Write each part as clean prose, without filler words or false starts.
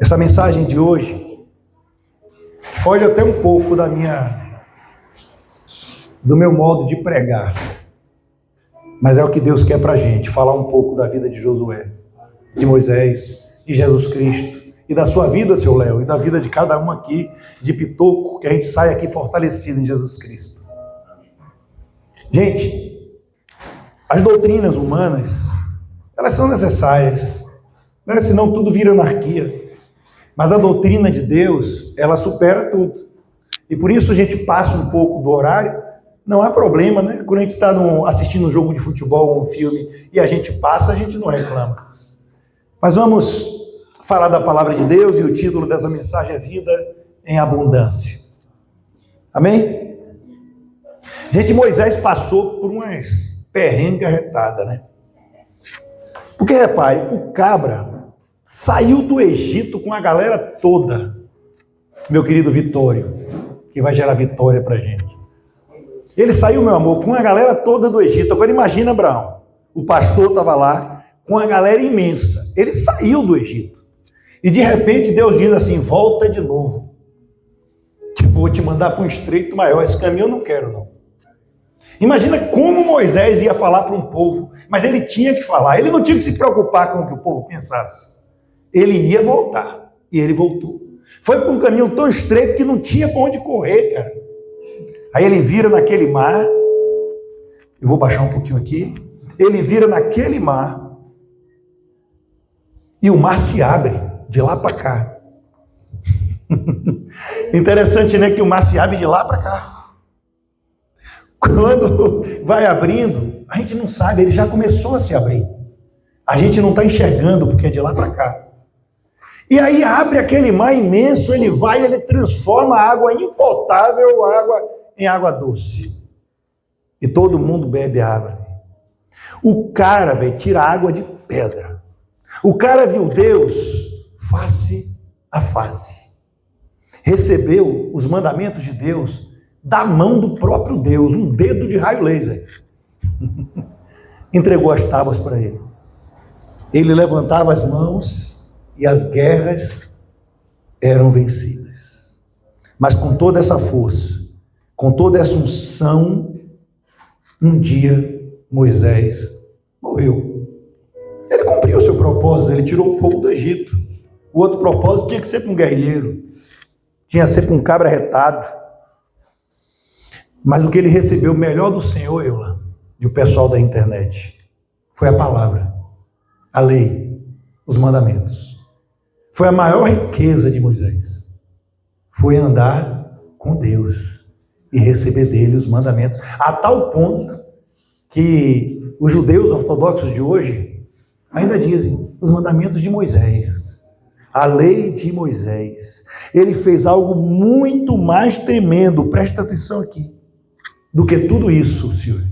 Essa mensagem de hoje foge até um pouco do meu modo de pregar, mas é o que Deus quer pra gente, falar um pouco da vida de Josué, de Moisés, de Jesus Cristo e da sua vida, seu Léo, e da vida de cada um aqui de Pitoco, que a gente sai aqui fortalecido em Jesus Cristo. Gente, as doutrinas humanas, elas são necessárias, né? Senão tudo vira anarquia. Mas a doutrina de Deus, ela supera tudo. E por isso a gente passa um pouco do horário, não há problema, né? Quando a gente está assistindo um jogo de futebol ou um filme e a gente passa, a gente não reclama. Mas vamos falar da palavra de Deus e o título dessa mensagem é Vida em Abundância. Amém? Gente, Moisés passou por umas perrengues arretadas, né? Porque, repare, o cabra saiu do Egito com a galera toda. Meu querido Vitório, que vai gerar vitória pra gente. Ele saiu, meu amor, com a galera toda do Egito. Agora imagina, Abraão, o pastor estava lá com a galera imensa. Ele saiu do Egito. E de repente Deus diz assim, volta de novo. Tipo, vou te mandar para um estreito maior. Esse caminho eu não quero, não. Imagina como Moisés ia falar para um povo. Mas ele tinha que falar. Ele não tinha que se preocupar com o que o povo pensasse. Ele ia voltar. E ele voltou. Foi para um caminho tão estreito que não tinha para onde correr, cara. Aí ele vira naquele mar, eu vou baixar um pouquinho aqui, ele vira naquele mar, e o mar se abre, de lá para cá. Interessante, né, que o mar se abre de lá para cá. Quando vai abrindo, a gente não sabe, ele já começou a se abrir. A gente não está enxergando, porque é de lá para cá. E aí abre aquele mar imenso, ele transforma a água impotável, em água doce. E todo mundo bebe água. O cara, velho, tira água de pedra. O cara viu Deus face a face. Recebeu os mandamentos de Deus da mão do próprio Deus, um dedo de raio laser. Entregou as tábuas para ele. Ele levantava as mãos e as guerras eram vencidas. Mas com toda essa força, com toda essa unção, um dia Moisés morreu. Ele cumpriu o seu propósito, ele tirou o povo do Egito. O outro propósito tinha que ser para um guerrilheiro, tinha que ser para um cabra retado. Mas o que ele recebeu melhor do Senhor, Eula, e o pessoal da internet, foi a palavra, a lei, os mandamentos. Foi a maior riqueza de Moisés. Foi andar com Deus e receber dele os mandamentos, a tal ponto que os judeus ortodoxos de hoje ainda dizem os mandamentos de Moisés, a lei de Moisés. Ele fez algo muito mais tremendo, presta atenção aqui, do que tudo isso, senhor.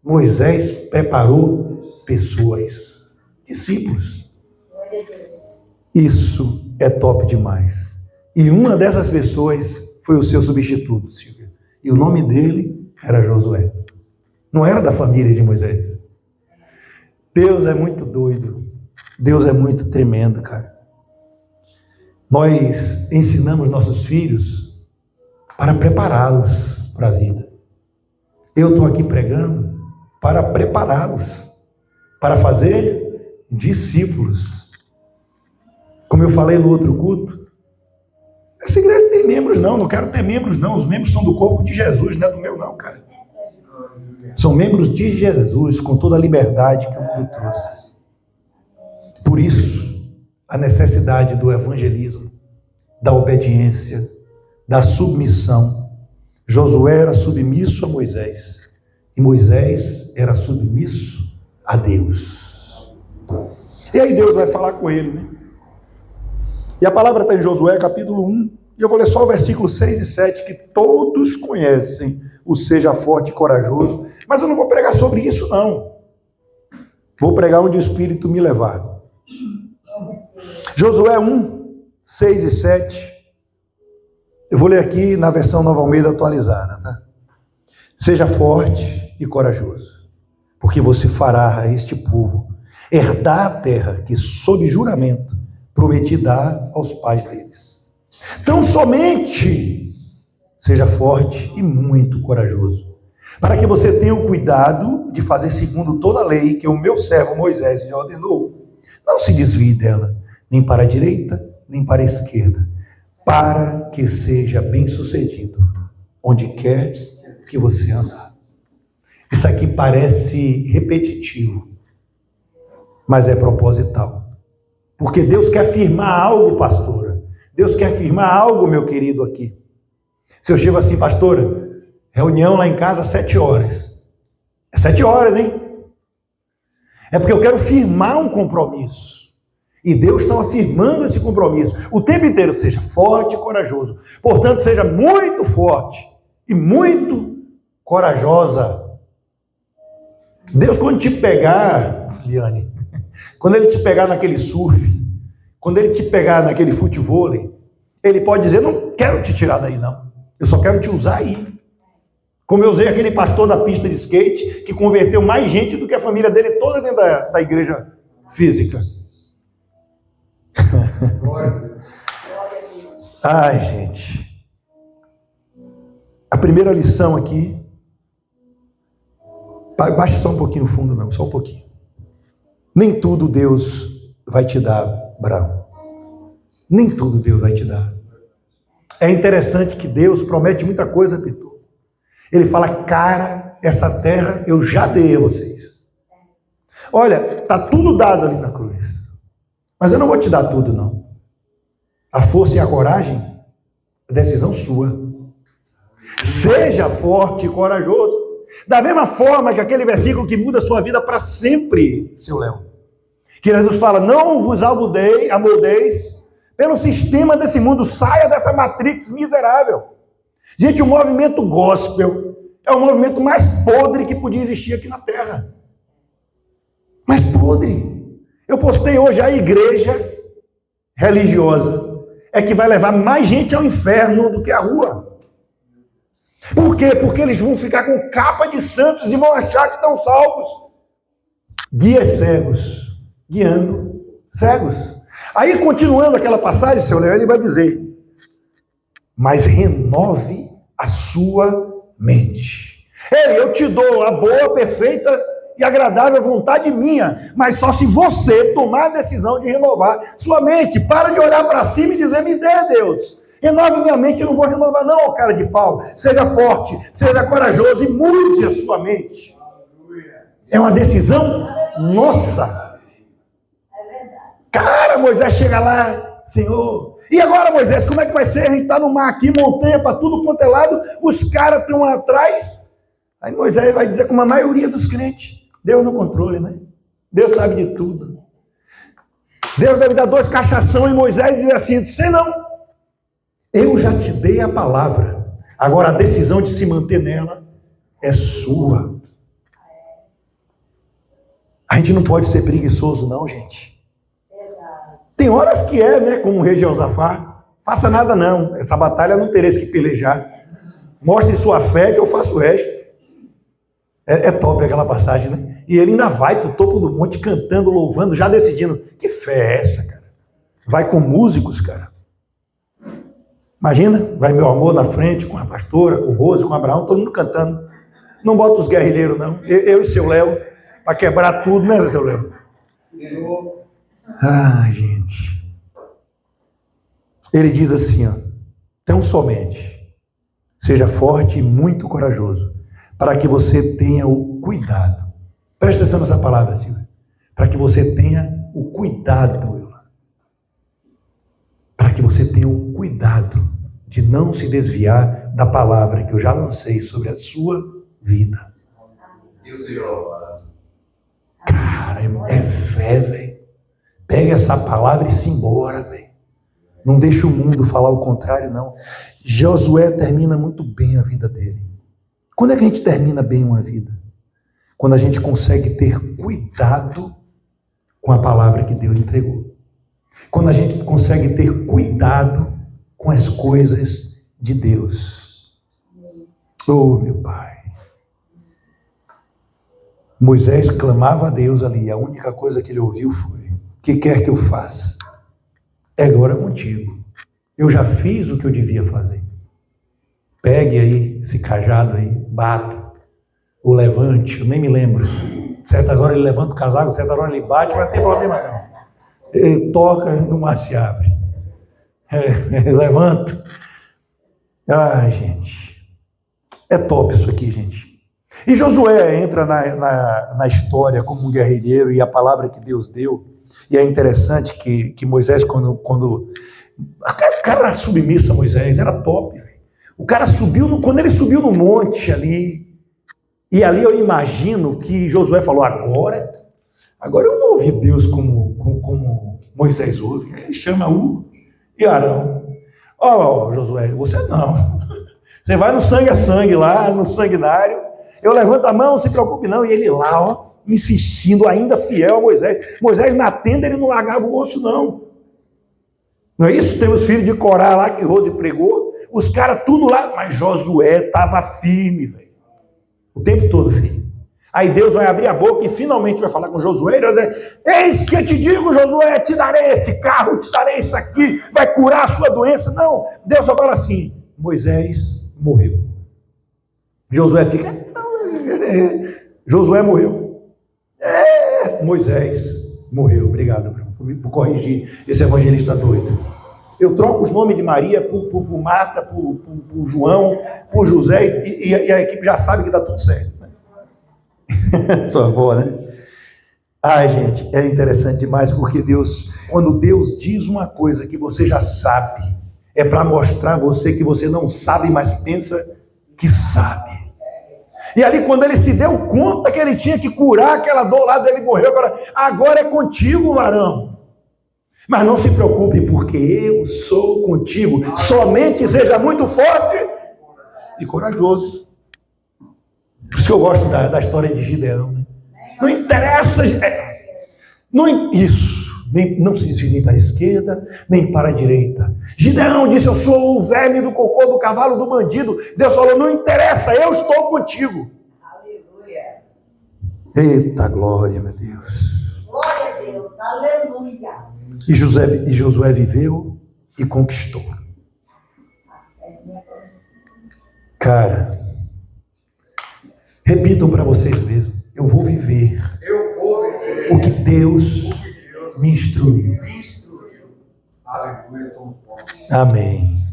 Moisés preparou pessoas, discípulos. Isso é top demais. E uma dessas pessoas foi o seu substituto, Silvia. E o nome dele era Josué. Não era da família de Moisés. Deus é muito doido. Deus é muito tremendo, cara. Nós ensinamos nossos filhos para prepará-los para a vida. Eu estou aqui pregando para prepará-los, para fazer discípulos. Como eu falei no outro culto, essa igreja tem membros não quero ter membros não, os membros são do corpo de Jesus, não é do meu não, cara. São membros de Jesus, com toda a liberdade que o mundo trouxe. Por isso, a necessidade do evangelismo, da obediência, da submissão. Josué era submisso a Moisés, e Moisés era submisso a Deus. E aí Deus vai falar com ele, né? E a palavra está em Josué, capítulo 1, e eu vou ler só o versículo 6 e 7, que todos conhecem o seja forte e corajoso, mas eu não vou pregar sobre isso, não. Vou pregar onde o Espírito me levar. Josué 1, 6 e 7, eu vou ler aqui na versão Nova Almeida atualizada, tá? Seja forte e corajoso, porque você fará a este povo herdar a terra que, sob juramento, prometi dar aos pais deles. Então somente seja forte e muito corajoso, para que você tenha o cuidado de fazer segundo toda a lei que o meu servo Moisés lhe ordenou. Não se desvie dela, nem para a direita, nem para a esquerda, para que seja bem-sucedido onde quer que você andar. Isso aqui parece repetitivo, mas é proposital. Porque Deus quer firmar algo, pastora. Deus quer firmar algo, meu querido, aqui. Se eu chego assim, pastora, reunião lá em casa às 7 horas. É 7 horas, hein? É porque eu quero firmar um compromisso. E Deus está afirmando esse compromisso. O tempo inteiro, seja forte e corajoso. Portanto, seja muito forte e muito corajosa. Deus, quando te pegar, Liane, quando Ele te pegar naquele surf, quando Ele te pegar naquele futevôlei, Ele pode dizer, não quero te tirar daí não, eu só quero te usar aí. Como eu usei aquele pastor da pista de skate, que converteu mais gente do que a família dele toda dentro da igreja física. Ai, gente. A primeira lição aqui, baixa só um pouquinho o fundo mesmo, só um pouquinho. Nem tudo Deus vai te dar, Abraão. Nem tudo Deus vai te dar. É interessante que Deus promete muita coisa, Pitu. Ele fala, cara, essa terra eu já dei a vocês. Olha, tá tudo dado ali na cruz. Mas eu não vou te dar tudo, não. A força e a coragem, a decisão sua. Seja forte e corajoso. Da mesma forma que aquele versículo que muda a sua vida para sempre, seu Léo. Que Jesus fala, não vos amoldeis pelo sistema desse mundo, saia dessa matrix miserável. Gente, o movimento gospel é o movimento mais podre que podia existir aqui na Terra. Mais podre. Eu postei hoje a igreja religiosa é que vai levar mais gente ao inferno do que a rua. Por quê? Porque eles vão ficar com capa de santos e vão achar que estão salvos. Guias cegos, guiando cegos. Aí, continuando aquela passagem, seu Léo, ele vai dizer, mas renove a sua mente. Ei, eu te dou a boa, perfeita e agradável vontade minha, mas só se você tomar a decisão de renovar sua mente. Para de olhar para cima e dizer, me dê, Deus. Renove minha mente, eu não vou renovar não, cara de pau. Seja forte, seja corajoso e mude a sua mente. É uma decisão nossa. Cara, Moisés chega lá, Senhor. E agora, Moisés, como é que vai ser? A gente está no mar aqui, montanha para tudo quanto é lado, os caras estão atrás. Aí Moisés vai dizer, como a maioria dos crentes, Deus no controle, né? Deus sabe de tudo. Deus deve dar 2 cachação e Moisés diz assim, você não. Eu já te dei a palavra. Agora a decisão de se manter nela é sua. A gente não pode ser preguiçoso não, gente. Tem horas que é, né? Como o rei Jeosafá. Faça nada não. Essa batalha não tereis que pelejar. Mostre sua fé que eu faço o resto. É top aquela passagem, né? E ele ainda vai pro topo do monte cantando, louvando, já decidindo. Que fé é essa, cara? Vai com músicos, cara. Imagina, vai meu amor na frente, com a pastora, com o Rose, com o Abraão, todo mundo cantando. Não bota os guerrilheiros, não. Eu e seu Léo, para quebrar tudo, né, seu Léo? Ah, gente. Ele diz assim, ó. Tão somente, seja forte e muito corajoso, para que você tenha o cuidado. Presta atenção nessa palavra, Silvia. Para que você tenha o cuidado, Willa. Para que você tenha o cuidado de não se desviar da palavra que eu já lancei sobre a sua vida. Cara, é fé, velho. Pega essa palavra e se embora, velho. Não deixa o mundo falar o contrário, não. Josué termina muito bem a vida dele. Quando é que a gente termina bem uma vida? Quando a gente consegue ter cuidado com a palavra que Deus entregou. Quando a gente consegue ter cuidado com as coisas de Deus. Oh, meu Pai. Moisés clamava a Deus ali. A única coisa que ele ouviu foi: o que quer que eu faça? é agora contigo. Eu já fiz o que eu devia fazer. Pegue aí esse cajado aí, bata, ou levante, eu nem me lembro. Certas horas ele levanta o casaco, certas horas ele bate, mas não tem problema não. Ele toca e no mar se abre. Levanta. Ai, gente. É top isso aqui, gente. E Josué entra na história como um guerrilheiro e a palavra que Deus deu. E é interessante que Moisés, quando o cara era submisso a Moisés, era top. O cara subiu, quando ele subiu no monte ali, e ali eu imagino que Josué falou, agora eu vou ouvir Deus como Moisés ouve. Ele chama e Arão. Ó, Josué, você não. Você vai no sangue a sangue lá, no sanguinário. Eu levanto a mão, não se preocupe não. E ele lá, ó, insistindo, ainda fiel a Moisés. Moisés na tenda, ele não largava o osso, não. Não é isso? Tem os filhos de Corá lá que Rose pregou. Os caras tudo lá. Mas Josué estava firme, velho. O tempo todo, filho. Aí Deus vai abrir a boca e finalmente vai falar com Josué. E Deus vai dizer, eis que eu te digo, Josué, te darei esse carro, te darei isso aqui, vai curar a sua doença. Não, Deus só fala assim, Moisés morreu. Josué fica, Josué morreu. Moisés morreu. Obrigado, Bruno, por corrigir esse evangelista doido. Eu troco os nomes de Maria por Marta, por João, por José, e a equipe já sabe que dá tudo certo. Sua avó, né? Ai, gente, é interessante demais porque quando Deus diz uma coisa que você já sabe, é para mostrar a você que você não sabe, mas pensa que sabe. E ali, quando ele se deu conta que ele tinha que curar aquela dor lá dele, morreu, agora é contigo, varão. Mas não se preocupe, porque eu sou contigo. Somente seja muito forte e corajoso. Por isso que eu gosto da história de Gideão. Né? Não interessa. Não se desvie nem para a esquerda, nem para a direita. Gideão disse, eu sou o verme do cocô do cavalo do bandido. Deus falou, não interessa, eu estou contigo. Aleluia. Eita glória, meu Deus. Glória a Deus, aleluia. E Josué viveu e conquistou. Cara, repitam para vocês mesmos. Eu vou viver o que Deus me instruiu. Aleluia, tomo posse. Amém.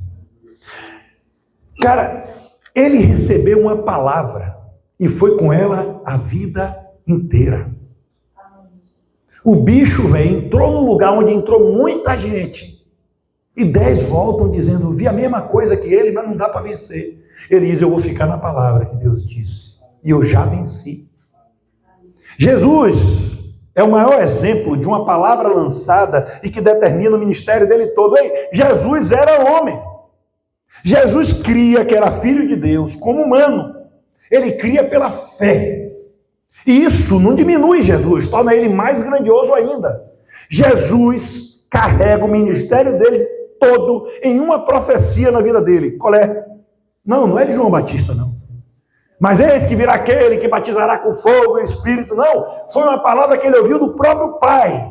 Cara, ele recebeu uma palavra e foi com ela a vida inteira. O bicho, velho, entrou num lugar onde entrou muita gente. E 10 voltam dizendo, vi a mesma coisa que ele, mas não dá para vencer. Ele diz, eu vou ficar na palavra que Deus disse. E eu já venci. Jesus é o maior exemplo de uma palavra lançada e que determina o ministério dele todo. Ei, Jesus era homem. Jesus cria que era filho de Deus como humano. Ele cria pela fé. E isso não diminui Jesus, torna ele mais grandioso ainda. Jesus carrega o ministério dele todo em uma profecia na vida dele. Qual é? Não é de João Batista, não. Mas eis que virá aquele que batizará com fogo e espírito. Não, foi uma palavra que ele ouviu do próprio Pai.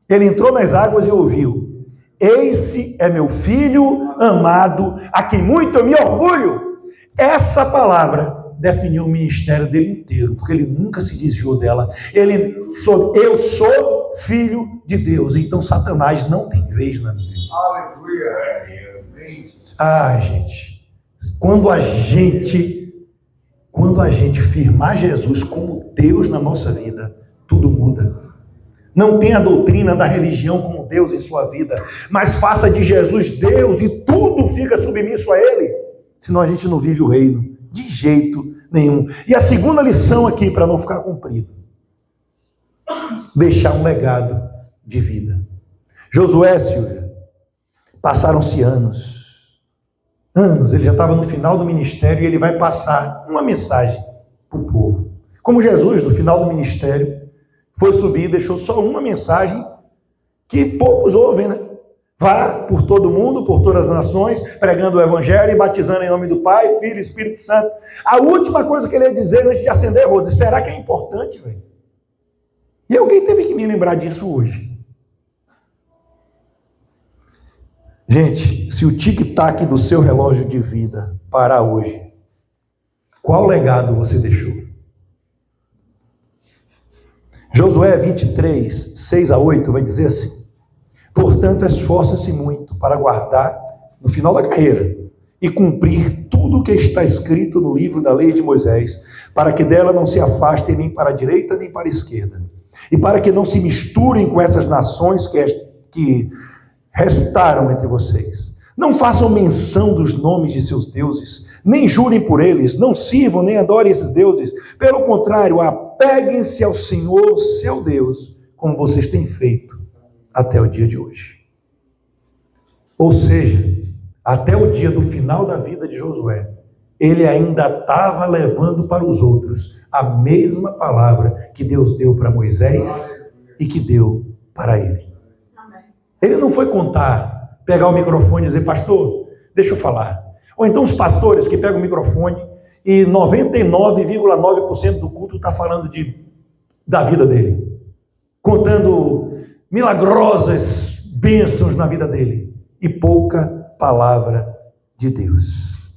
Ele entrou nas águas e ouviu. Esse é meu filho amado, a quem muito eu me orgulho. Essa palavra definiu o ministério dele inteiro, porque ele nunca se desviou dela. Eu sou filho de Deus, então Satanás não tem vez na minha vida. Aleluia. Ah, gente, quando a gente firmar Jesus como Deus na nossa vida, tudo muda. Não tenha a doutrina da religião como Deus em sua vida, mas faça de Jesus Deus e tudo fica submisso a Ele. Senão a gente não vive o reino de jeito nenhum. E a segunda lição aqui, para não ficar comprido, deixar um legado de vida. Josué, Silvia, passaram-se anos, ele já estava no final do ministério e ele vai passar uma mensagem para o povo. Como Jesus, no final do ministério, foi subir e deixou só uma mensagem que poucos ouvem, né? Vá por todo mundo, por todas as nações, pregando o evangelho e batizando em nome do Pai, Filho e Espírito Santo. A última coisa que ele ia dizer antes de acender a Rose, será que é importante, velho? E alguém teve que me lembrar disso hoje. Gente, se o tic-tac do seu relógio de vida parar hoje, qual legado você deixou? Josué 23, 6-8 vai dizer assim: portanto, esforça-se muito para guardar no final da carreira e cumprir tudo o que está escrito no livro da lei de Moisés, para que dela não se afastem nem para a direita nem para a esquerda, e para que não se misturem com essas nações que restaram entre vocês. Não façam menção dos nomes de seus deuses, nem jurem por eles, não sirvam nem adorem esses deuses. Pelo contrário, apeguem-se ao Senhor, seu Deus, como vocês têm feito até o dia de hoje. Ou seja, até o dia do final da vida de Josué, ele ainda estava levando para os outros a mesma palavra que Deus deu para Moisés e que deu para ele. Ele não foi contar, pegar o microfone e dizer: pastor, deixa eu falar. Ou então os pastores que pegam o microfone e 99,9% do culto está falando da vida dele, contando milagrosas bênçãos na vida dele e pouca palavra de Deus.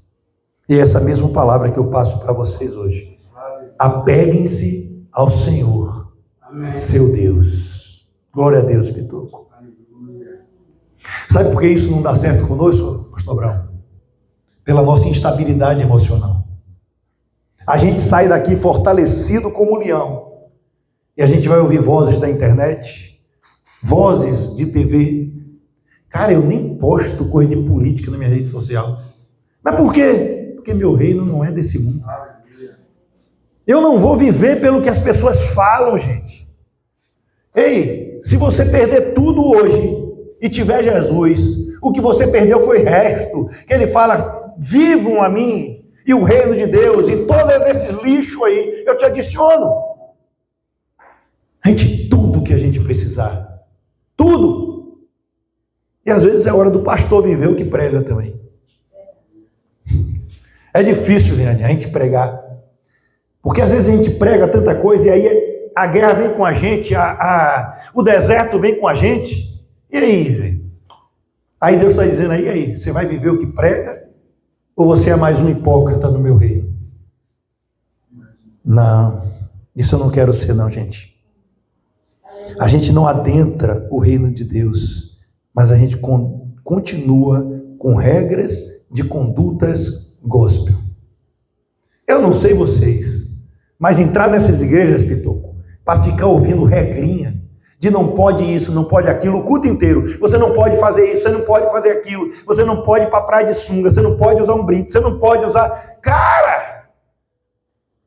E essa mesma palavra que eu passo para vocês hoje: apeguem-se ao Senhor, seu Deus. Glória a Deus, Pitoco. Sabe por que isso não dá certo conosco, pastor Abraão? Pela nossa instabilidade emocional. A gente sai daqui fortalecido como leão, e a gente vai ouvir vozes da internet, vozes de TV. Cara, eu nem posto coisa de política na minha rede social. Mas por quê? Porque meu reino não é desse mundo. Eu não vou viver pelo que as pessoas falam, gente. Ei, se você perder tudo hoje e tiver Jesus, o que você perdeu foi resto. Ele fala: vivam a mim e o reino de Deus, e todos esses lixos aí eu te adiciono. Gente, tudo que a gente precisar, tudo. E às vezes é hora do pastor viver o que prega também. É difícil, Liane, a gente pregar, porque às vezes a gente prega tanta coisa e aí a guerra vem com a gente, o deserto vem com a gente. E aí, gente? Aí Deus está dizendo: aí, você vai viver o que prega? Ou você é mais um hipócrita no meu reino? Não, isso eu não quero ser não, gente. A gente não adentra o reino de Deus, mas a gente continua com regras de condutas gospel. Eu não sei vocês, mas entrar nessas igrejas, Pitoco, para ficar ouvindo regrinha, de não pode isso, não pode aquilo, o culto inteiro. Você não pode fazer isso, você não pode fazer aquilo, você não pode ir para a praia de sunga, você não pode usar um brinco, você não pode usar... Cara!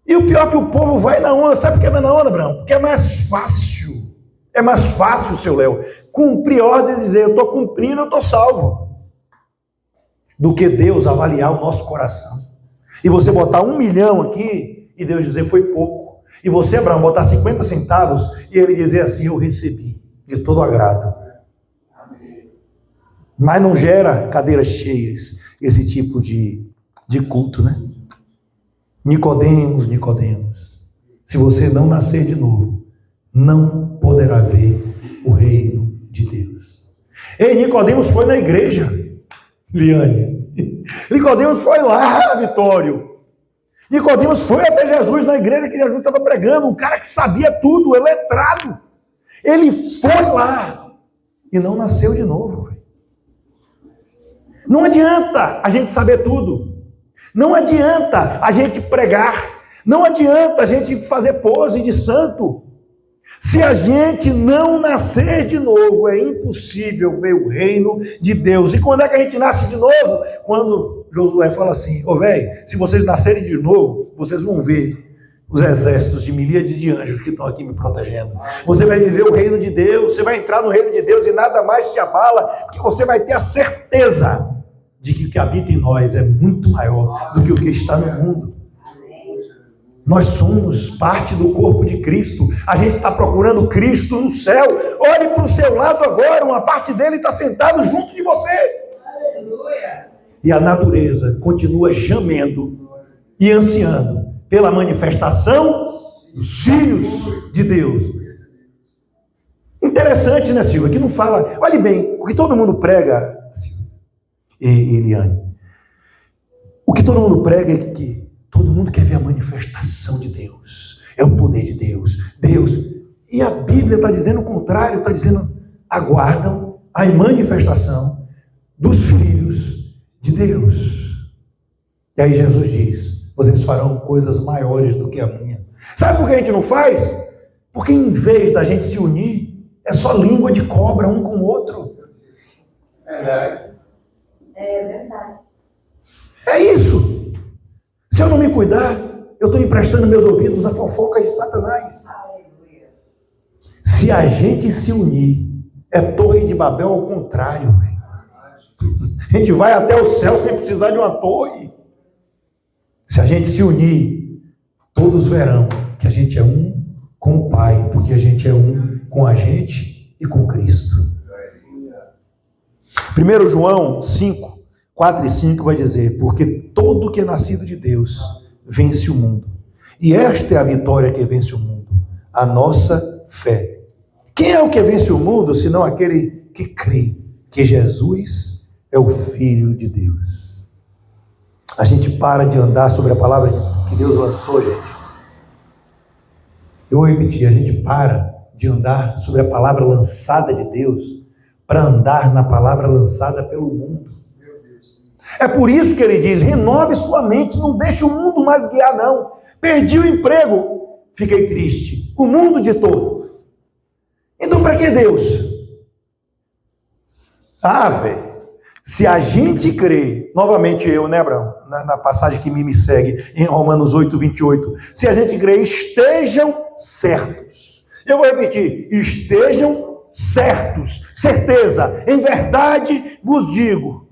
E o pior é que o povo vai na onda. Sabe por que vai na onda, Abraão? Porque é mais fácil. É mais fácil, seu Léo, cumprir ordens e dizer: eu estou cumprindo, eu estou salvo, do que Deus avaliar o nosso coração. E você botar 1 milhão aqui e Deus dizer: foi pouco. E você, Abraão, botar 50 centavos e ele dizer assim: eu recebi de todo agrado. Mas não gera cadeiras cheias esse tipo de culto, né? Nicodemos, se você não nascer de novo, não poderá ver o reino de Deus. Ei, Nicodemos foi na igreja, Liane. Nicodemos foi lá, Vitório. Nicodemos foi até Jesus na igreja que Jesus estava pregando, um cara que sabia tudo, letrado. Ele foi lá e não nasceu de novo. Não adianta a gente saber tudo. Não adianta a gente pregar. Não adianta a gente fazer pose de santo. Se a gente não nascer de novo, é impossível ver o reino de Deus. E quando é que a gente nasce de novo? Quando Josué fala assim: velho, se vocês nascerem de novo, vocês vão ver os exércitos de milhares de anjos que estão aqui me protegendo. Você vai viver o reino de Deus, você vai entrar no reino de Deus e nada mais te abala, porque você vai ter a certeza de que o que habita em nós é muito maior do que o que está no mundo. Nós somos parte do corpo de Cristo. A gente está procurando Cristo no céu. Olhe para o seu lado agora, uma parte dele está sentado junto de você. Aleluia. E a natureza continua gemendo e ansiando pela manifestação dos filhos de Deus. Interessante, né, Silvia? Que não fala... Olhe bem, o que todo mundo prega, Eliane. O que todo mundo prega é que todo mundo quer ver a manifestação de Deus. É o poder de Deus. Deus. E a Bíblia está dizendo o contrário, está dizendo, aguardam a manifestação dos filhos de Deus. E aí Jesus diz, vocês farão coisas maiores do que a minha. Sabe por que a gente não faz? Porque em vez da gente se unir, é só língua de cobra um com o outro. É verdade. É isso. Se eu não me cuidar, eu estou emprestando meus ouvidos a fofocas de Satanás. Aleluia. Se a gente se unir, é Torre de Babel ao contrário. A gente vai até o céu sem precisar de uma torre. Se a gente se unir, todos verão que a gente é um com o Pai, porque a gente é um com a gente e com Cristo. 1 João 5, 4 e 5 vai dizer, porque todo que é nascido de Deus vence o mundo. E esta é a vitória que vence o mundo, a nossa fé. Quem é o que vence o mundo, senão aquele que crê que Jesus é o Filho de Deus? A gente para de andar sobre a palavra que Deus lançou, gente. Eu vou repetir, a gente para de andar sobre a palavra lançada de Deus para andar na palavra lançada pelo mundo. É por isso que ele diz, renove sua mente, não deixe o mundo mais guiar, não. Perdi o emprego, fiquei triste. O mundo ditou. Então para que Deus? Velho. Se a gente crê, novamente eu, né, Abraão? Na passagem que me segue, em Romanos 8, 28. Se a gente crê, estejam certos. Eu vou repetir, estejam certos. Certeza, em verdade vos digo.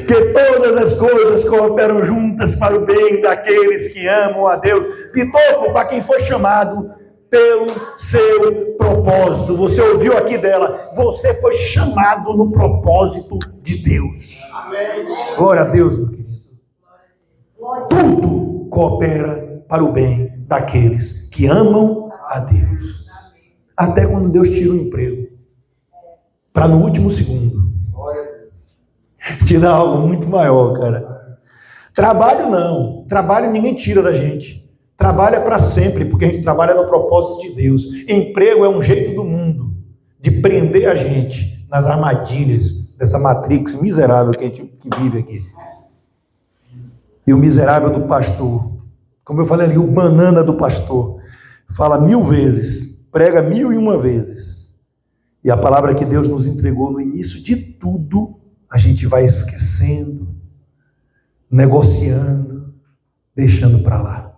Que todas as coisas cooperam juntas para o bem daqueles que amam a Deus. Pitoco, para quem foi chamado pelo seu propósito. Você ouviu aqui dela. Você foi chamado no propósito de Deus. Amém. Glória a Deus, meu querido. Tudo coopera para o bem daqueles que amam a Deus. Até quando Deus tira o emprego. Para no último segundo. Te dá algo muito maior, cara. Trabalho não. Trabalho ninguém tira da gente. Trabalho é para sempre, porque a gente trabalha no propósito de Deus. Emprego é um jeito do mundo de prender a gente nas armadilhas dessa matrix miserável que a gente vive aqui. E o miserável do pastor, como eu falei ali, o banana do pastor, fala 1000 vezes, prega 1001 vezes. E a palavra que Deus nos entregou no início de tudo, a gente vai esquecendo, negociando, deixando para lá.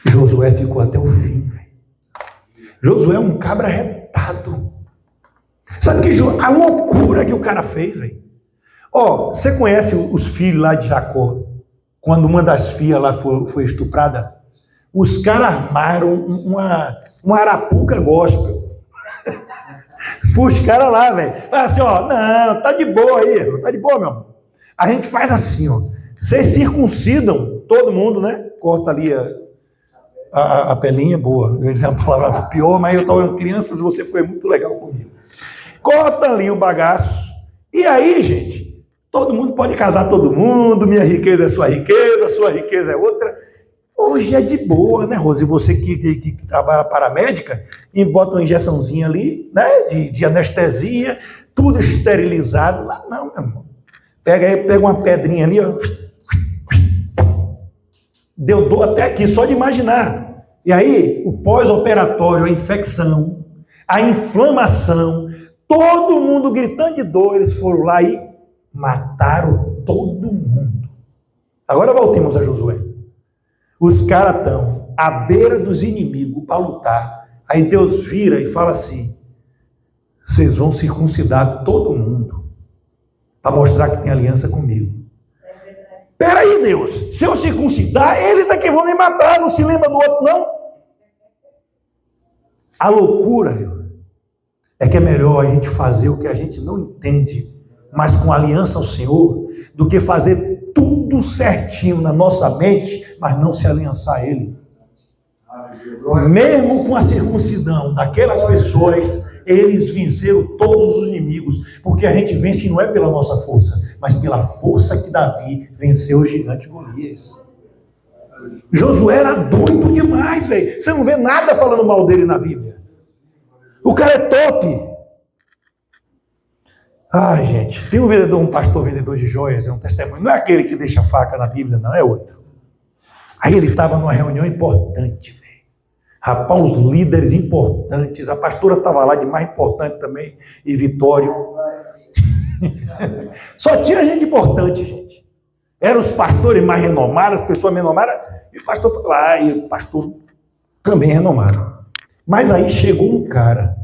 Josué ficou até o fim, velho. Josué é um cabra retado. Sabe que a loucura que o cara fez, velho? Você conhece os filhos lá de Jacó? Quando uma das filhas lá foi estuprada? Os caras armaram uma arapuca gospel. Os caras lá, velho. Fala assim, não, tá de boa aí. Tá de boa, meu irmão. A gente faz assim, Vocês circuncidam todo mundo, né? Corta ali a pelinha, boa. Eu ia dizer uma palavra pior, mas eu estava crianças e você foi muito legal comigo. Corta ali o bagaço. E aí, gente, todo mundo pode casar todo mundo, minha riqueza é sua riqueza é outra. Hoje é de boa, né, Rose? E você que trabalha paramédica, e bota uma injeçãozinha ali, né, de anestesia, tudo esterilizado. Lá não, meu irmão. Pega uma pedrinha ali, Deu dor até aqui, só de imaginar. E aí, o pós-operatório, a infecção, a inflamação, todo mundo gritando de dor, eles foram lá e mataram todo mundo. Agora voltemos a Josué. Os caras estão à beira dos inimigos para lutar. Aí Deus vira e fala assim, vocês vão circuncidar todo mundo para mostrar que tem aliança comigo. Peraí, Deus, se eu circuncidar, eles é que vão me matar, não se lembra do outro, não? A loucura é que é melhor a gente fazer o que a gente não entende, mas com aliança ao Senhor, do que fazer tudo certinho na nossa mente, mas não se aliançar a Ele. Mesmo com a circuncidão daquelas pessoas, eles venceram todos os inimigos, porque a gente vence não é pela nossa força, mas pela força que Davi venceu o gigante Golias. Josué era doido demais, velho. Você não vê nada falando mal dele na Bíblia. O cara é top. Ai, gente, tem um pastor vendedor de joias, é um testemunho. Não é aquele que deixa a faca na Bíblia, não, é outro. Aí ele estava numa reunião importante, velho. Rapaz, os líderes importantes, a pastora estava lá de mais importante também, e Vitório. Só tinha gente importante, gente. Eram os pastores mais renomados, as pessoas mais renomadas, e o pastor foi lá, e o pastor também renomado. Mas aí chegou um cara.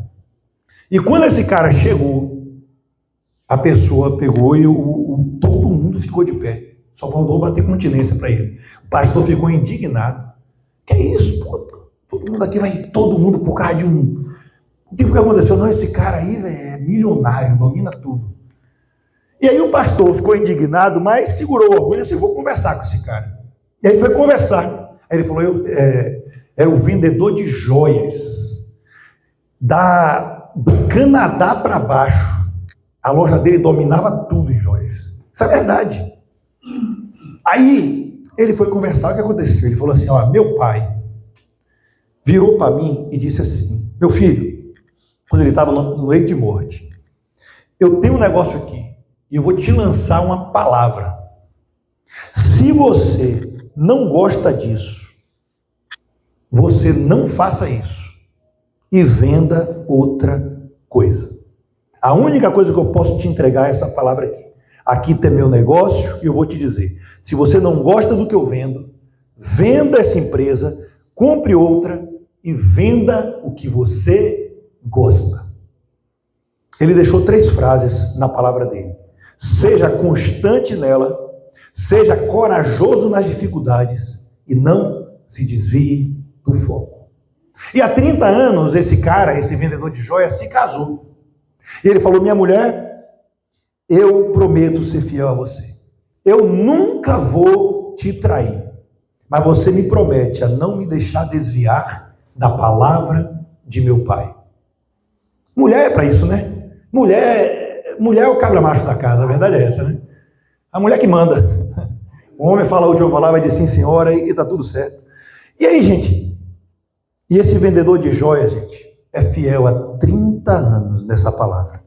E quando esse cara chegou, a pessoa pegou e todo mundo ficou de pé. Só faltou bater continência para ele. O pastor ficou indignado. Que é isso, pô? Todo mundo aqui vai, todo mundo por causa de um... O que foi que aconteceu? Não, esse cara aí, véio, é milionário, domina tudo. E aí o pastor ficou indignado, mas segurou o orgulho e disse, vou conversar com esse cara. E aí foi conversar. Aí ele falou, era o vendedor de joias. Do Canadá para baixo. A loja dele dominava tudo em joias. Isso é verdade. Aí ele foi conversar, o que aconteceu? Ele falou assim, ó, meu pai virou para mim e disse assim, meu filho, quando ele estava no leito de morte, eu tenho um negócio aqui, e eu vou te lançar uma palavra. Se você não gosta disso, você não faça isso e venda outra coisa. A única coisa que eu posso te entregar é essa palavra aqui. Aqui tem meu negócio e eu vou te dizer, se você não gosta do que eu vendo, venda essa empresa, compre outra e venda o que você gosta. Ele deixou 3 frases na palavra dele. Seja constante nela, seja corajoso nas dificuldades e não se desvie do foco. E há 30 anos esse cara, esse vendedor de joias, se casou. E ele falou, minha mulher, eu prometo ser fiel a você. Eu nunca vou te trair, mas você me promete a não me deixar desviar da palavra de meu pai. Mulher é para isso, né? Mulher é o cabra macho da casa, a verdade é essa, né? A mulher que manda. O homem fala a última palavra e diz sim, senhora, e tá tudo certo. E aí, gente? E esse vendedor de joias, gente, é fiel há 30 anos nessa palavra.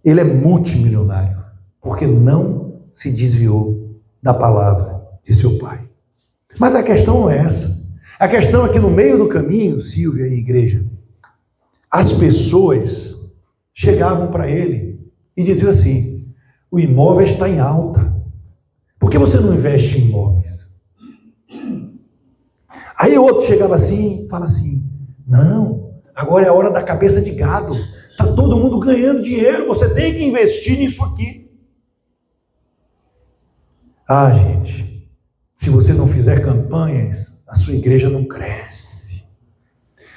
Ele é multimilionário, porque não se desviou da palavra de seu pai. Mas a questão não é essa. A questão é que no meio do caminho, Silvia e igreja, as pessoas chegavam para ele e diziam assim, o imóvel está em alta. Por que você não investe em imóveis? Aí outro chegava assim, fala assim, não, agora é a hora da cabeça de gado. Está todo mundo ganhando dinheiro, você tem que investir nisso aqui. Ah, gente, se você não fizer campanhas, a sua igreja não cresce.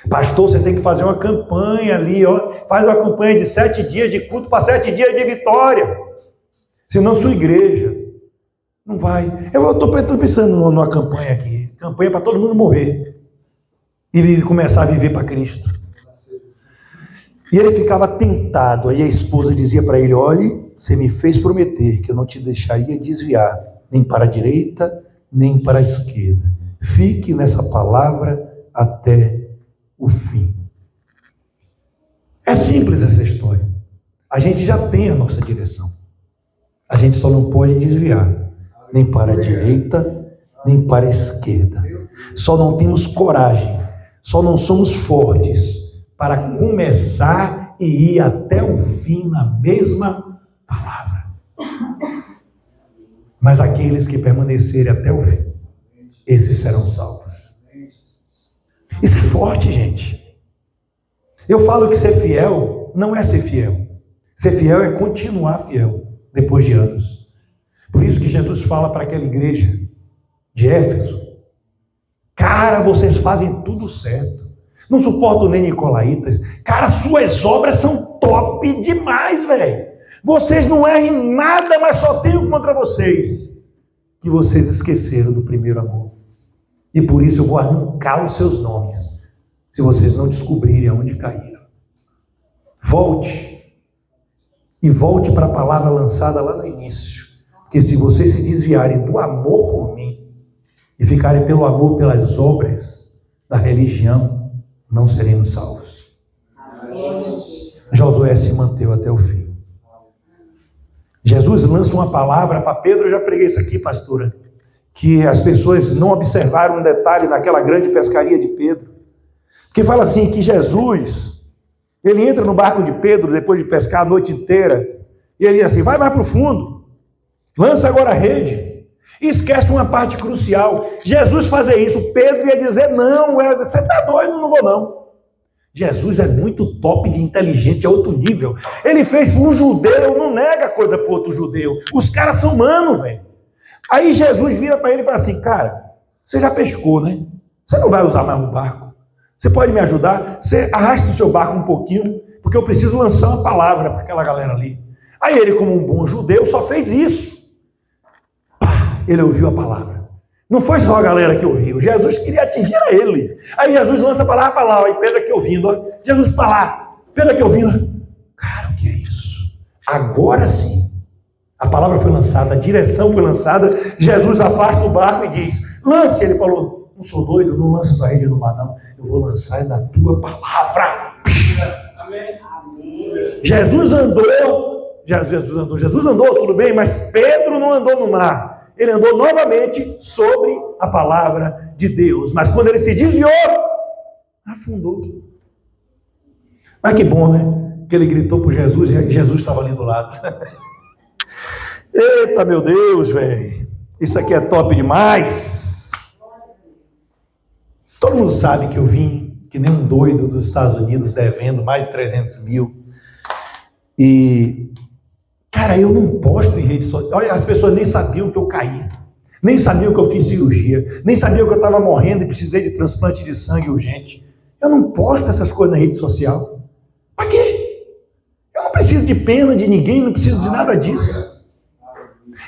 Pastor, você tem que fazer uma campanha ali, ó. Faz uma campanha de 7 dias de culto para 7 dias de vitória. Senão sua igreja não vai. Eu estou pensando numa campanha aqui. Campanha para todo mundo morrer. E começar a viver para Cristo. E ele ficava tentado. Aí a esposa dizia para ele, olhe, você me fez prometer que eu não te deixaria desviar, nem para a direita, nem para a esquerda. Fique nessa palavra até o fim. É simples essa história. A gente já tem a nossa direção. A gente só não pode desviar, nem para a direita, nem para a esquerda. Só não temos coragem, só não somos fortes para começar e ir até o fim na mesma palavra. Mas aqueles que permanecerem até o fim, esses serão salvos. Isso é forte, gente. Eu falo que ser fiel não é ser fiel. Ser fiel é continuar fiel depois de anos. Por isso que Jesus fala para aquela igreja de Éfeso, cara, vocês fazem tudo certo. Não suporto nem nicolaítas. Cara, suas obras são top demais, velho. Vocês não erram em nada, mas só tenho contra vocês que vocês esqueceram do primeiro amor. E por isso eu vou arrancar os seus nomes, se vocês não descobrirem aonde caíram. Volte. E volte para a palavra lançada lá no início. Porque se vocês se desviarem do amor por mim e ficarem pelo amor pelas obras da religião, não seremos salvos. Josué se manteve até o fim. Jesus lança uma palavra para Pedro. Eu já preguei isso aqui, pastora, que as pessoas não observaram um detalhe naquela grande pescaria de Pedro, que fala assim, que Jesus, ele entra no barco de Pedro depois de pescar a noite inteira, e ele diz assim, vai mais para o fundo, lança agora a rede, e esquece uma parte crucial. Jesus fazer isso, Pedro ia dizer, não, você está doido, não vou não. Jesus é muito top de inteligente, é outro nível. Ele fez um judeu, não nega coisa para outro judeu. Os caras são humanos, velho. Aí Jesus vira para ele e fala assim, cara, você já pescou, né? Você não vai usar mais o barco. Você pode me ajudar? Você arrasta o seu barco um pouquinho, porque eu preciso lançar uma palavra para aquela galera ali. Aí ele, como um bom judeu, só fez isso. Pá, ele ouviu a palavra. Não foi só a galera que ouviu. Jesus queria atingir a ele. Aí Jesus lança a palavra para lá. Aí Pedro aqui ouvindo. Ó. Jesus para lá. Pedro aqui ouvindo. Cara, o que é isso? Agora sim. A palavra foi lançada, a direção foi lançada. Jesus afasta o barco e diz, lance. Ele falou, não sou doido, não lança essa rede no mar não. Eu vou lançar na tua palavra. Amém. Jesus andou, tudo bem, mas Pedro não andou no mar. Ele andou novamente sobre a palavra de Deus. Mas quando ele se desviou, afundou. Mas que bom, né? Que ele gritou por Jesus e Jesus estava ali do lado. Eita, meu Deus, velho. Isso aqui é top demais. Todo mundo sabe que eu vim, que nem um doido dos Estados Unidos, devendo mais de 300 mil. E... cara, eu não posto em rede social. Olha, as pessoas nem sabiam que eu caí. Nem sabiam que eu fiz cirurgia. Nem sabiam que eu estava morrendo e precisei de transplante de sangue urgente. Eu não posto essas coisas na rede social. Para quê? Eu não preciso de pena de ninguém, não preciso de nada disso.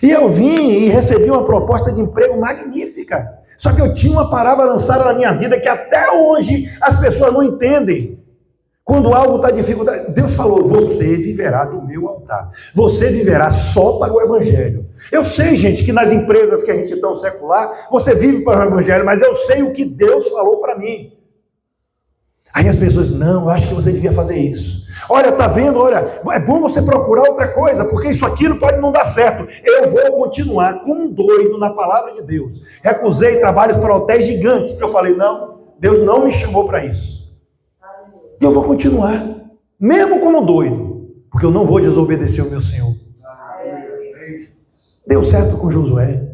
E eu vim e recebi uma proposta de emprego magnífica. Só que eu tinha uma palavra lançada na minha vida que até hoje as pessoas não entendem. Quando algo está dificuldade, Deus falou, você viverá do meu altar. Você viverá só para o Evangelho. Eu sei, gente, que nas empresas que a gente é tão secular, você vive para o Evangelho, mas eu sei o que Deus falou para mim. Aí as pessoas, não, eu acho que você devia fazer isso. Olha, tá vendo? Olha, é bom você procurar outra coisa, porque isso aqui não pode não dar certo. Eu vou continuar como um doido na palavra de Deus. Recusei trabalhos para hotéis gigantes, porque eu falei, não, Deus não me chamou para isso. E eu vou continuar, mesmo como doido, porque eu não vou desobedecer o meu Senhor. Deu certo com Josué.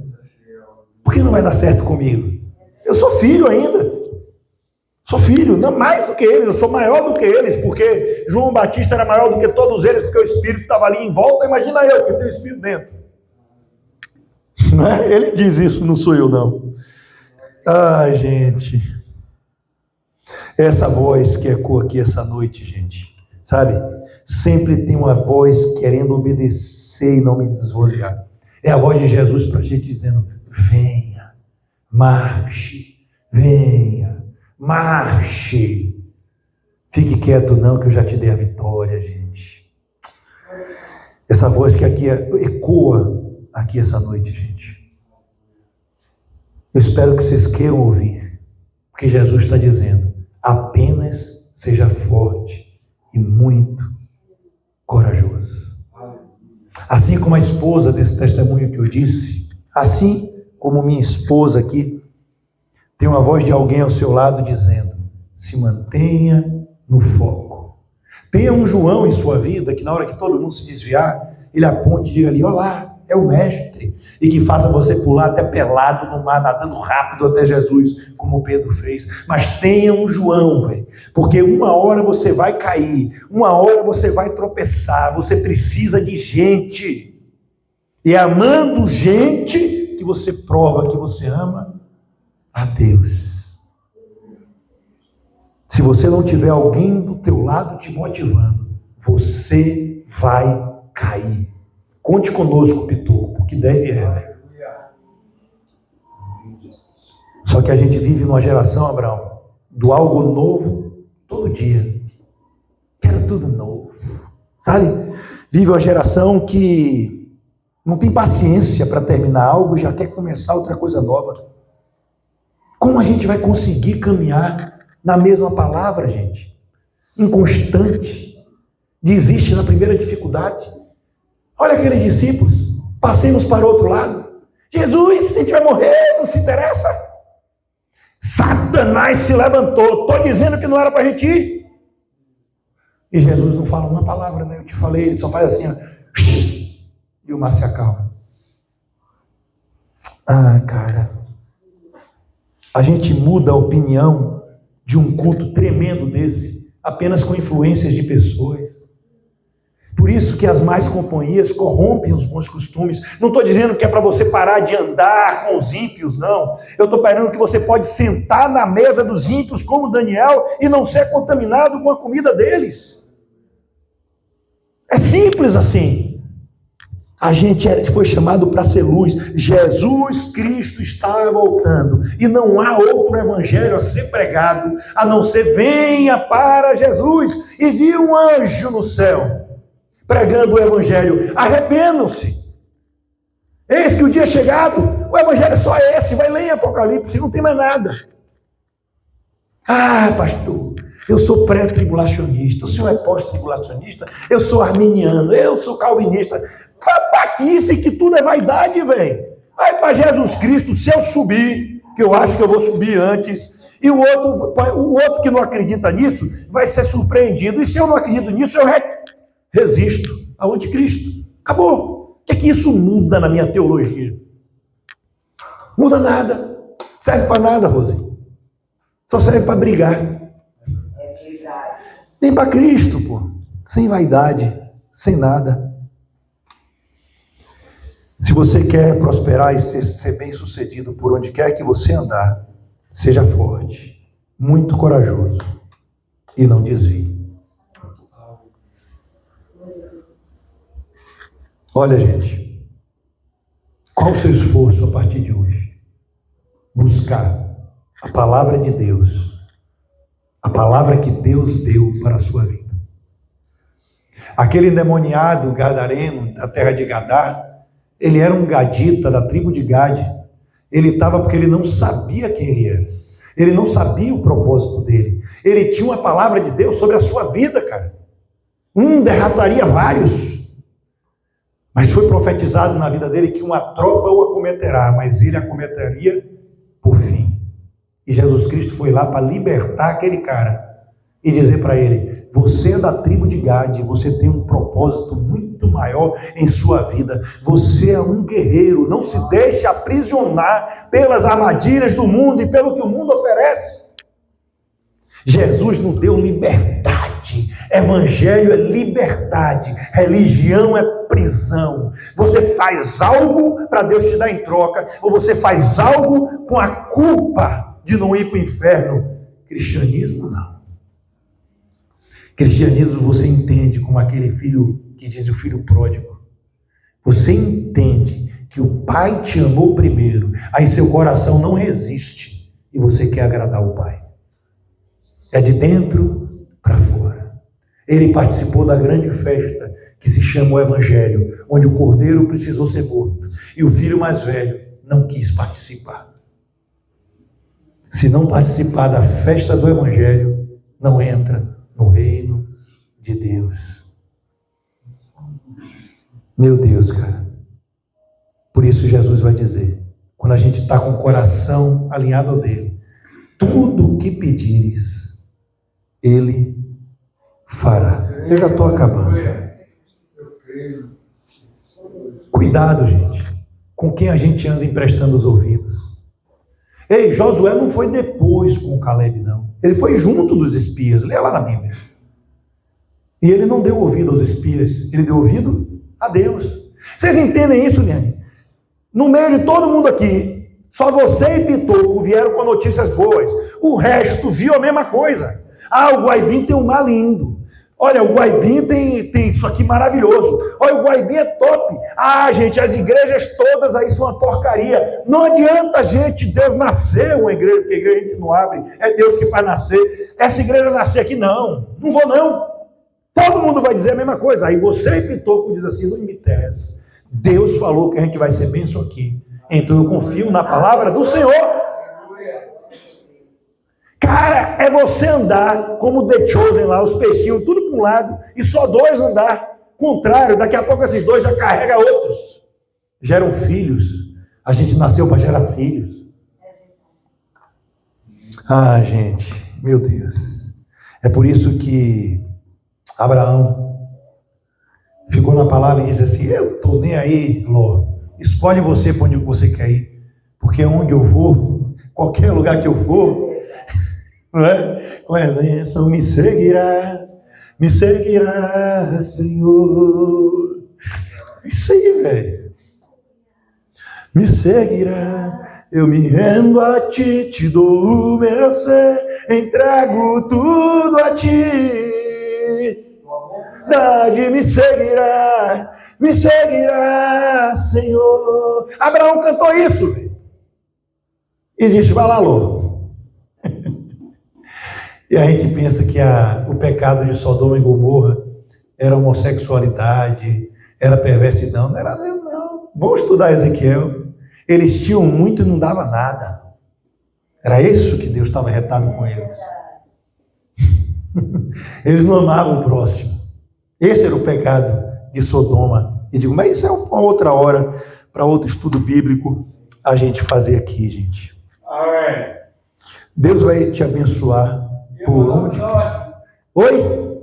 Por que não vai dar certo comigo? Eu sou filho ainda. Sou filho, não mais do que eles, eu sou maior do que eles, porque João Batista era maior do que todos eles, porque o Espírito estava ali em volta. Imagina eu, que tenho o Espírito dentro. Não é? Ele diz isso, não sou eu não. Ai, gente. Essa voz que ecoa aqui essa noite, gente, sabe? Sempre tem uma voz querendo obedecer e não me desviar. É a voz de Jesus para a gente dizendo, venha, marche, venha, marche. Fique quieto não, que eu já te dei a vitória, gente. Essa voz que aqui ecoa aqui essa noite, gente. Eu espero que vocês queiram ouvir, porque Jesus está dizendo, apenas seja forte e muito corajoso. Assim como a esposa desse testemunho que eu disse, assim como minha esposa aqui, tem uma voz de alguém ao seu lado dizendo, se mantenha no foco. Tenha um João em sua vida que na hora que todo mundo se desviar, ele aponte e diga ali, olha lá, é o mestre. E que faça você pular até pelado no mar, nadando rápido até Jesus, como Pedro fez. Mas tenha um João, velho. Porque uma hora você vai cair, uma hora você vai tropeçar, você precisa de gente. E é amando gente que você prova que você ama a Deus. Se você não tiver alguém do teu lado te motivando, você vai cair. Conte conosco, Pitoco, que deve velho. Só que a gente vive numa geração, Abraão, do algo novo todo dia. Quero tudo novo. Sabe? Vive uma geração que não tem paciência para terminar algo e já quer começar outra coisa nova. Como a gente vai conseguir caminhar na mesma palavra, gente? Inconstante. Desiste na primeira dificuldade. Olha aqueles discípulos. Passemos para o outro lado. Jesus, a gente vai morrer, não se interessa. Satanás se levantou. Estou dizendo que não era para a gente ir. E Jesus não fala uma palavra, né? Eu te falei, ele só faz assim, ó. E o mar se acalma. Ah, cara. A gente muda a opinião de um culto tremendo desse, apenas com influências de pessoas. Por isso que as más companhias corrompem os bons costumes. Não estou dizendo que é para você parar de andar com os ímpios, não. Eu estou falando que você pode sentar na mesa dos ímpios como Daniel e não ser contaminado com a comida deles. É simples assim. A gente foi chamado para ser luz. Jesus Cristo está voltando. E não há outro evangelho a ser pregado, a não ser venha para Jesus. E vi um anjo no céu pregando o evangelho. Arrependam-se. Eis que o dia é chegado. O evangelho é só esse. Vai ler em Apocalipse, não tem mais nada. Ah, pastor, eu sou pré-tribulacionista. O senhor é pós-tribulacionista. Eu sou arminiano. Eu sou calvinista. Paquice que tudo é vaidade, velho. Aí para Jesus Cristo, se eu subir, que eu acho que eu vou subir antes, e o outro que não acredita nisso, vai ser surpreendido. E se eu não acredito nisso, eu resisto ao anticristo. Acabou. O que é que isso muda na minha teologia? Muda nada. Serve para nada, Rose. Só serve para brigar. É verdade. Nem para Cristo, pô. Sem vaidade, sem nada. Se você quer prosperar e ser bem-sucedido por onde quer que você andar, seja forte, muito corajoso e não desvie. Olha, gente, qual o seu esforço a partir de hoje? Buscar a palavra de Deus, a palavra que Deus deu para a sua vida. Aquele endemoniado gadareno da terra de Gadar, ele era um gadita da tribo de Gade. Ele estava porque ele não sabia quem ele era. Ele não sabia o propósito dele. Ele tinha uma palavra de Deus sobre a sua vida, cara. Derrataria vários. Mas foi profetizado na vida dele que uma tropa o acometerá, mas ele acometeria por fim. E Jesus Cristo foi lá para libertar aquele cara e dizer para ele: você é da tribo de Gade, você tem um propósito muito maior em sua vida. Você é um guerreiro, não se deixe aprisionar pelas armadilhas do mundo e pelo que o mundo oferece. Jesus nos deu liberdade. Evangelho é liberdade. Religião é prisão. Você faz algo para Deus te dar em troca, ou você faz algo com a culpa de não ir para o inferno. Cristianismo não. Cristianismo você entende como aquele filho que diz o filho pródigo. Você entende que o pai te amou primeiro, aí seu coração não resiste e você quer agradar o pai. É de dentro para fora. Ele participou da grande festa que se chama o Evangelho, onde o cordeiro precisou ser morto e o filho mais velho não quis participar. Se não participar da festa do Evangelho, não entra no reino de Deus. Meu Deus, cara. Por isso Jesus vai dizer, quando a gente está com o coração alinhado ao dele, tudo o que pedires, ele fará. Eu já estou acabando. Cuidado, gente, com quem a gente anda emprestando os ouvidos. Ei, Josué não foi depois com Caleb, não. Ele foi junto dos espias. Leia lá na Bíblia. E ele não deu ouvido aos espias. Ele deu ouvido a Deus. Vocês entendem isso, Liane? No meio de todo mundo aqui, só você e Pitoco vieram com notícias boas. O resto viu a mesma coisa. Ah, o Guaibim tem um mar lindo. Olha, o Guaibim tem isso aqui maravilhoso. Olha, o Guaibim é top. Ah, gente, as igrejas todas aí são uma porcaria. Não adianta, gente, Deus nascer uma igreja, porque a igreja a gente não abre. É Deus que faz nascer. Essa igreja nascer aqui, não. Não vou, não. Todo mundo vai dizer a mesma coisa. Aí você, Pitoco, diz assim, não me interessa. Deus falou que a gente vai ser bênção aqui. Então eu confio na palavra do Senhor. Cara, é você andar como The Chosen lá, os peixinhos, tudo para um lado, e só dois andar. Contrário, daqui a pouco esses dois já carregam outros. Geram filhos. A gente nasceu para gerar filhos. Ah, gente, meu Deus. É por isso que Abraão ficou na palavra e disse assim, eu estou nem aí, Ló. Escolhe você para onde você quer ir. Porque onde eu vou, qualquer lugar que eu for, não é? Com a bênção me seguirá, Senhor. É isso aí, velho. Me seguirá, eu me rendo a ti, te dou o meu ser, entrego tudo a ti. Verdade me seguirá, Senhor. Abraão cantou isso, velho. E disse, vai lá, Lô. E a gente pensa que o pecado de Sodoma e Gomorra era homossexualidade, era perversidade. Não era mesmo, não. Vamos estudar Ezequiel. Eles tinham muito e não dava nada. Era isso que Deus estava retado com eles. Eles não amavam o próximo. Esse era o pecado de Sodoma. E digo, mas isso é uma outra hora, para outro estudo bíblico, a gente fazer aqui, gente. Amém. Deus vai te abençoar por onde? Oi?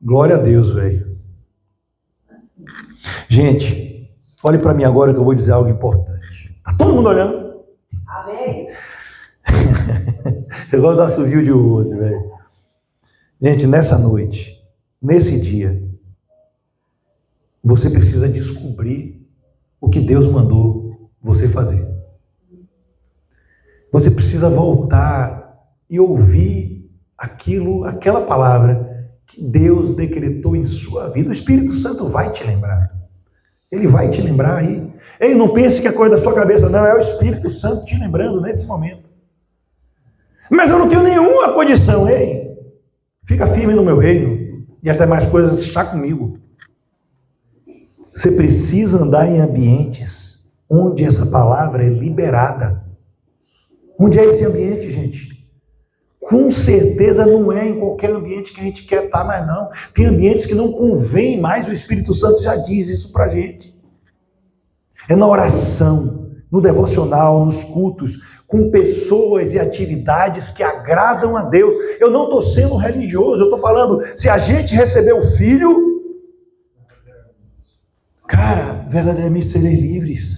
Glória a Deus, velho. Gente, olhe para mim agora que eu vou dizer algo importante. Tá todo mundo olhando? Amém. Eu gosto do assovio de Rose, velho. Gente, nessa noite, nesse dia, você precisa descobrir o que Deus mandou você fazer. Você precisa voltar e ouvir aquela palavra que Deus decretou em sua vida. O Espírito Santo vai te lembrar. Ele vai te lembrar aí. Ei, não pense que é coisa da sua cabeça, não. É o Espírito Santo te lembrando nesse momento. Mas eu não tenho nenhuma condição. Ei, fica firme no meu reino e as demais coisas estão comigo. Você precisa andar em ambientes onde essa palavra é liberada. Onde é esse ambiente, gente? Com certeza não é em qualquer ambiente que a gente quer estar mais, não. Tem ambientes que não convém mais, o Espírito Santo já diz isso pra gente. É na oração, no devocional, nos cultos, com pessoas e atividades que agradam a Deus. Eu não estou sendo religioso, eu estou falando, se a gente receber o Filho, cara, verdadeiramente sereis livres.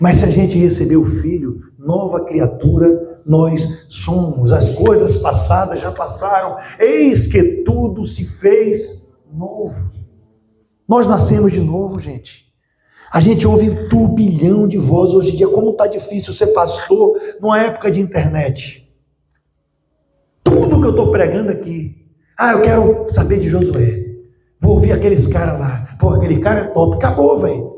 Mas se a gente receber o Filho, nova criatura nós somos. As coisas passadas já passaram. Eis que tudo se fez novo. Nós nascemos de novo, gente. A gente ouve um turbilhão de vozes hoje em dia. Como está difícil ser pastor numa época de internet. Tudo que eu estou pregando aqui. Ah, eu quero saber de Josué. Vou ouvir aqueles caras lá. Pô, aquele cara é top. Acabou, velho.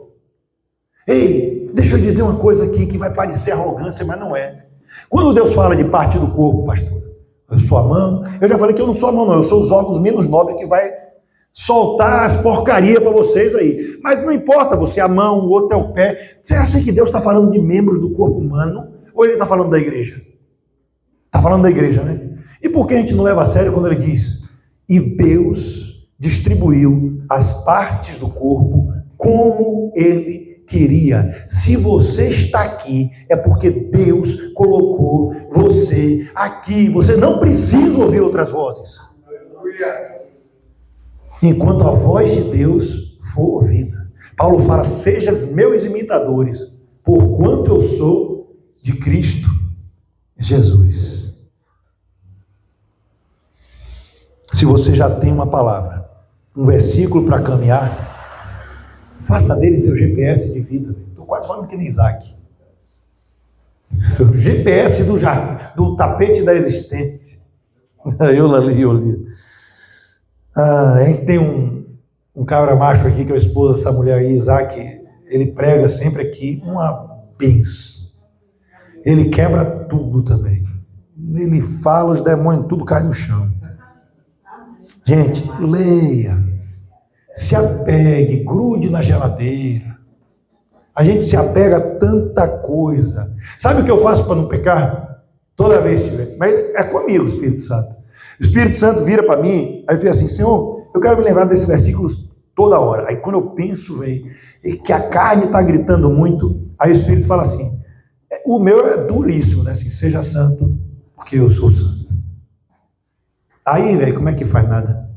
Ei, deixa eu dizer uma coisa aqui que vai parecer arrogância, mas não é. Quando Deus fala de parte do corpo, pastor, eu sou a mão. Eu já falei que eu não sou a mão, não. Eu sou os órgãos menos nobres que vai soltar as porcarias para vocês aí. Mas não importa você, a mão, o outro é o pé. Você acha que Deus está falando de membros do corpo humano? Ou Ele está falando da igreja? Está falando da igreja, né? E por que a gente não leva a sério quando Ele diz? E Deus distribuiu as partes do corpo como Ele queria. Se você está aqui, é porque Deus colocou você aqui. Você não precisa ouvir outras vozes. Enquanto a voz de Deus for ouvida. Paulo fala, sejam meus imitadores, porquanto eu sou de Cristo Jesus. Se você já tem uma palavra, um versículo para caminhar, faça dele seu GPS de vida. Estou quase falando que nem Isaac. O GPS do tapete da existência. Eu li. A gente tem um cabra macho aqui, que é a esposa dessa mulher aí, Isaac. Ele prega sempre aqui uma benção. Ele quebra tudo também. Ele fala, os demônios, tudo cai no chão. Gente, leia, se apegue, grude na geladeira. A gente se apega a tanta coisa. Sabe o que eu faço para não pecar? Toda vez, mas é comigo o Espírito Santo. O Espírito Santo vira para mim, aí eu fico assim, Senhor, eu quero me lembrar desses versículos toda hora. Aí quando eu penso, velho, que a carne está gritando muito, aí o Espírito fala assim, o meu é duríssimo, né? Assim, seja santo, porque eu sou santo. Aí, velho, como é que faz nada?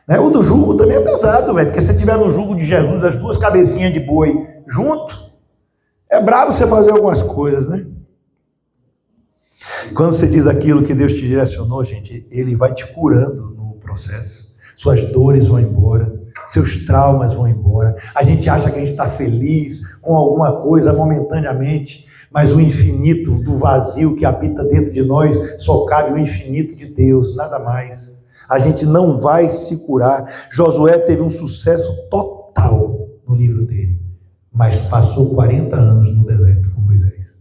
Né? O do jugo também é pesado, velho, porque se você tiver no jugo de Jesus, as duas cabecinhas de boi junto, é brabo você fazer algumas coisas, né? Quando você diz aquilo que Deus te direcionou, gente, Ele vai te curando no processo. Suas dores vão embora, seus traumas vão embora. A gente acha que a gente está feliz com alguma coisa momentaneamente, mas o infinito do vazio que habita dentro de nós só cabe o infinito de Deus, nada mais. A gente não vai se curar. Josué teve um sucesso total no livro dele, mas passou 40 anos no deserto com Moisés.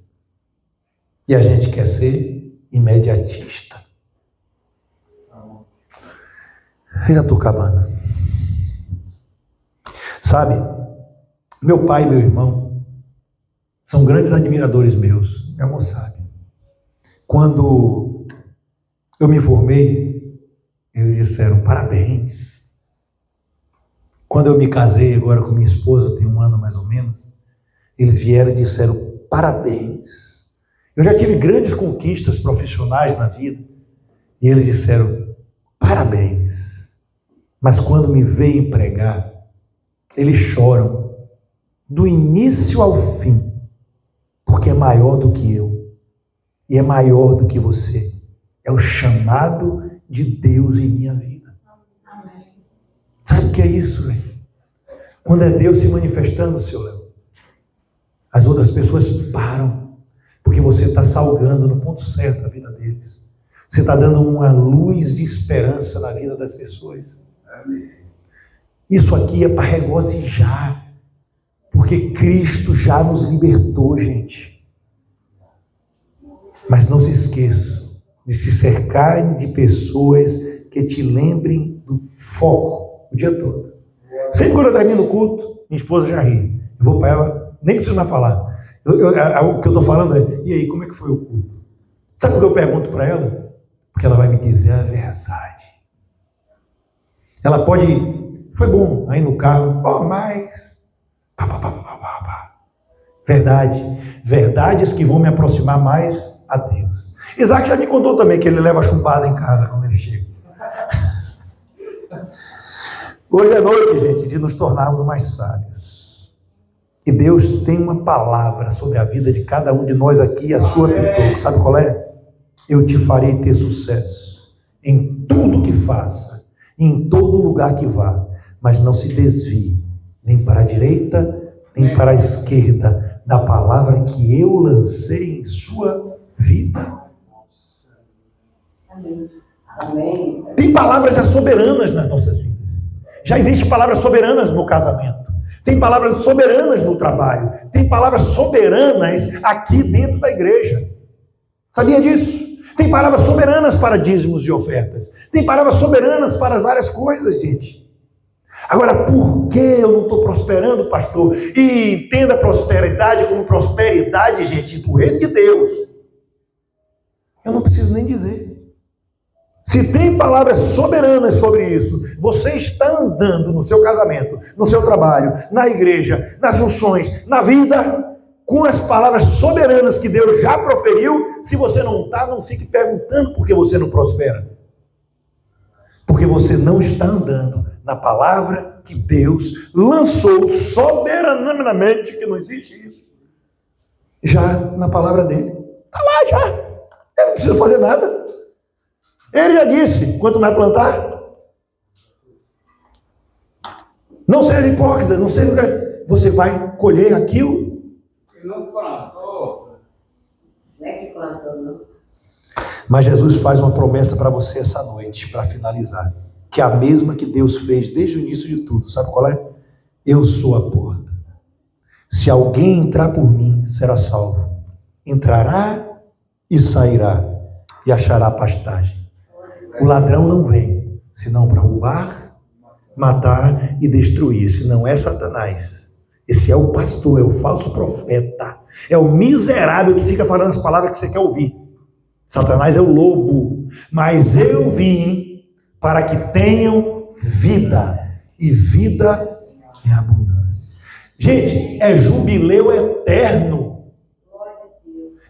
E a gente quer ser imediatista. Eu já estou acabando. Sabe, meu pai e meu irmão são grandes admiradores meus. Meu irmão sabe. Quando eu me formei, eles disseram parabéns. Quando eu me casei agora com minha esposa, tem um ano mais ou menos, eles vieram e disseram parabéns. Eu já tive grandes conquistas profissionais na vida e eles disseram parabéns. Mas quando me veem pregar, eles choram do início ao fim, porque é maior do que eu e é maior do que você. É o chamado de Deus em minha vida. Sabe o que é isso, velho? Quando é Deus se manifestando, seu Léo, as outras pessoas param. Porque você está salgando no ponto certo a vida deles. Você está dando uma luz de esperança na vida das pessoas. Isso aqui é para regozijar. Porque Cristo já nos libertou, gente. Mas não se esqueçam de se cercarem de pessoas que te lembrem do foco o dia todo. Sempre quando eu termino o culto, minha esposa já ri. Eu vou para ela, nem preciso mais falar. O que eu estou falando é, e aí, como é que foi o culto? Sabe por que eu pergunto para ela? Porque ela vai me dizer a verdade. Ela pode, foi bom, aí no carro, mas... Verdade. Verdades que vão me aproximar mais a Deus. Isaac já me contou também que ele leva chumbada em casa quando ele chega. Hoje é noite, gente, de nos tornarmos mais sábios. E Deus tem uma palavra sobre a vida de cada um de nós aqui, a sua pitoco. Sabe qual é? Eu te farei ter sucesso em tudo que faça, em todo lugar que vá, mas não se desvie, nem para a direita, nem para a esquerda, da palavra que eu lancei em sua vida. Amém. Tem palavras já soberanas nas nossas vidas. Já existem palavras soberanas no casamento. Tem palavras soberanas no trabalho. Tem palavras soberanas aqui dentro da igreja. Sabia disso? Tem palavras soberanas para dízimos e ofertas. Tem palavras soberanas para várias coisas, gente. Agora, por que eu não estou prosperando, pastor? E entenda a prosperidade como prosperidade, gente, do reino de Deus. Eu não preciso nem dizer. Se tem palavras soberanas sobre isso, você está andando no seu casamento, no seu trabalho, na igreja, nas funções, na vida, com as palavras soberanas que Deus já proferiu. Se você não está, não fique perguntando por que você não prospera. Porque você não está andando na palavra que Deus lançou soberanamente, que não existe isso, já na palavra dele. Está lá já. Ele não precisa fazer nada. Ele já disse, quanto mais plantar, não seja hipócrita, não seja, você vai colher aquilo. Ele não plantou. Não é que plantou, não. Mas Jesus faz uma promessa para você essa noite, para finalizar, que é a mesma que Deus fez desde o início de tudo. Sabe qual é? Eu sou a porta. Se alguém entrar por mim, será salvo. Entrará e sairá e achará pastagem. O ladrão não vem, senão para roubar, matar e destruir. Esse não é Satanás. Esse é o pastor, é o falso profeta. É o miserável que fica falando as palavras que você quer ouvir. Satanás é o lobo. Mas eu vim para que tenham vida. E vida em abundância. Gente, é jubileu eterno.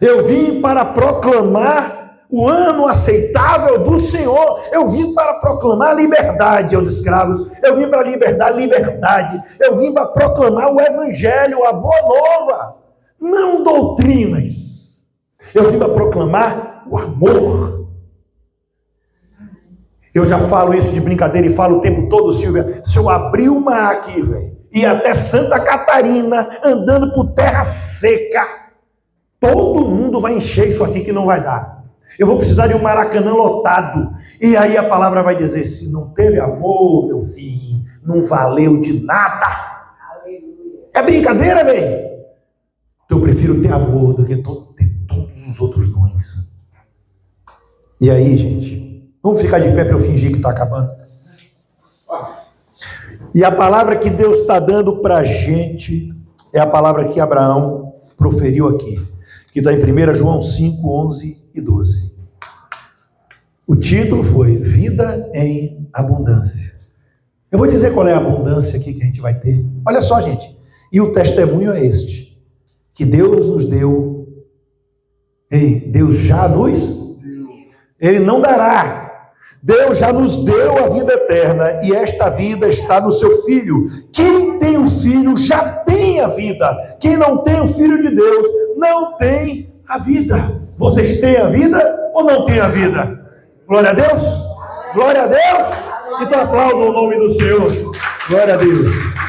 Eu vim para proclamar o ano aceitável do Senhor. Eu vim para proclamar liberdade aos escravos. Eu vim para libertar liberdade. Eu vim para proclamar o evangelho, a boa nova. Não doutrinas. Eu vim para proclamar o amor. Eu já falo isso de brincadeira e falo o tempo todo, Silvia. Se eu abrir o mar aqui, velho, e até Santa Catarina, andando por terra seca, todo mundo vai encher isso aqui que não vai dar. Eu vou precisar de um Maracanã lotado. E aí a palavra vai dizer, se não teve amor, meu filho, não valeu de nada. Aleluia. É brincadeira, velho? Então eu prefiro ter amor do que ter todos os outros dons. E aí, gente, vamos ficar de pé para eu fingir que está acabando. E a palavra que Deus está dando para a gente é a palavra que Abraão proferiu aqui, que está em 1 João 5, 11 e 12. O título foi Vida em Abundância. Eu vou dizer qual é a abundância aqui que a gente vai ter. Olha só, gente. E o testemunho é este. Que Deus nos deu. Ei, Deus já nos. Ele não dará. Deus já nos deu a vida eterna. E esta vida está no seu Filho. Quem tem o Filho já tem a vida. Quem não tem o Filho de Deus não tem a vida. Vocês têm a vida ou não têm a vida? Glória a Deus. Glória a Deus. Então aplaudam o nome do Senhor. Glória a Deus.